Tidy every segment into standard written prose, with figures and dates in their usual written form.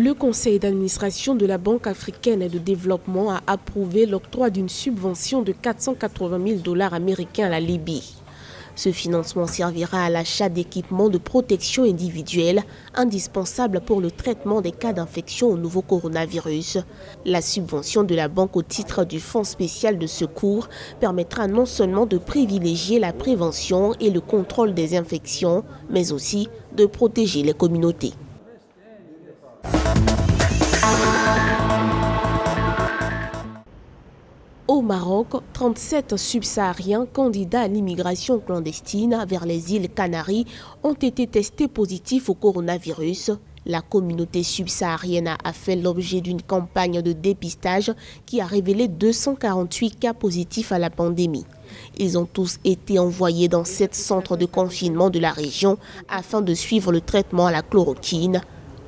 Le conseil d'administration de la Banque africaine de développement a approuvé l'octroi d'une subvention de 480 000 $ américains à la Libye. Ce financement servira à l'achat d'équipements de protection individuelle indispensables pour le traitement des cas d'infection au nouveau coronavirus. La subvention de la banque au titre du Fonds spécial de secours permettra non seulement de privilégier la prévention et le contrôle des infections, mais aussi de protéger les communautés. Au Maroc, 37 subsahariens candidats à l'immigration clandestine vers les îles Canaries ont été testés positifs au coronavirus. La communauté subsaharienne a fait l'objet d'une campagne de dépistage qui a révélé 248 cas positifs à la pandémie. Ils ont tous été envoyés dans 7 centres de confinement de la région afin de suivre le traitement à la chloroquine.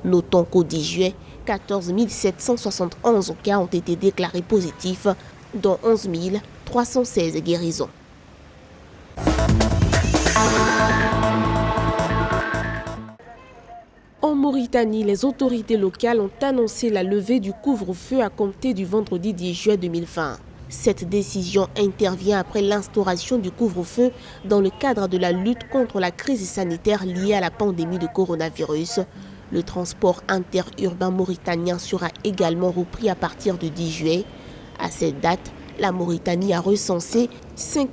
Notons qu'au 10 juillet, 14 771 cas ont été déclarés positifs, dont 11 316 guérisons. En Mauritanie, les autorités locales ont annoncé la levée du couvre-feu à compter du vendredi 10 juillet 2020. Cette décision intervient après l'instauration du couvre-feu dans le cadre de la lutte contre la crise sanitaire liée à la pandémie de coronavirus. Le transport interurbain mauritanien sera également repris à partir du 10 juillet. À cette date, la Mauritanie a recensé 5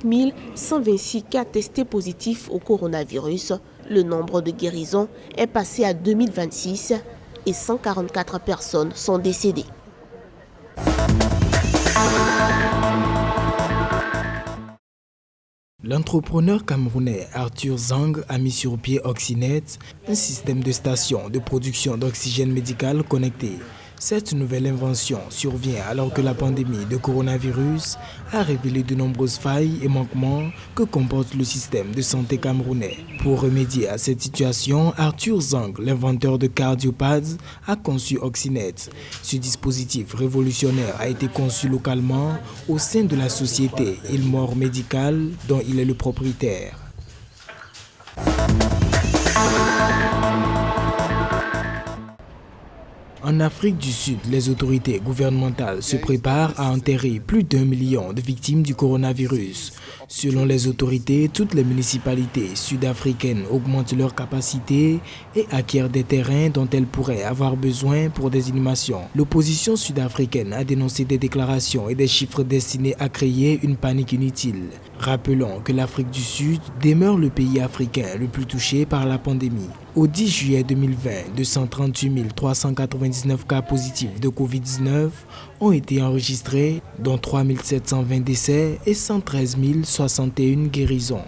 126 cas testés positifs au coronavirus. Le nombre de guérisons est passé à 2026 et 144 personnes sont décédées. L'entrepreneur camerounais Arthur Zang a mis sur pied Oxynet, un système de stations de production d'oxygène médical connecté. Cette nouvelle invention survient alors que la pandémie de coronavirus a révélé de nombreuses failles et manquements que comporte le système de santé camerounais. Pour remédier à cette situation, Arthur Zang, l'inventeur de CardioPads, a conçu Oxynet. Ce dispositif révolutionnaire a été conçu localement au sein de la société Ilmor Medical dont il est le propriétaire. En Afrique du Sud, les autorités gouvernementales se préparent à enterrer plus d'1 million de victimes du coronavirus. Selon les autorités, toutes les municipalités sud-africaines augmentent leurs capacités et acquièrent des terrains dont elles pourraient avoir besoin pour des inhumations. L'opposition sud-africaine a dénoncé des déclarations et des chiffres destinés à créer une panique inutile. Rappelons que l'Afrique du Sud demeure le pays africain le plus touché par la pandémie. Au 10 juillet 2020, 238 399 cas positifs de Covid-19 ont été enregistrés, dont 3 720 décès et 113 061 guérisons.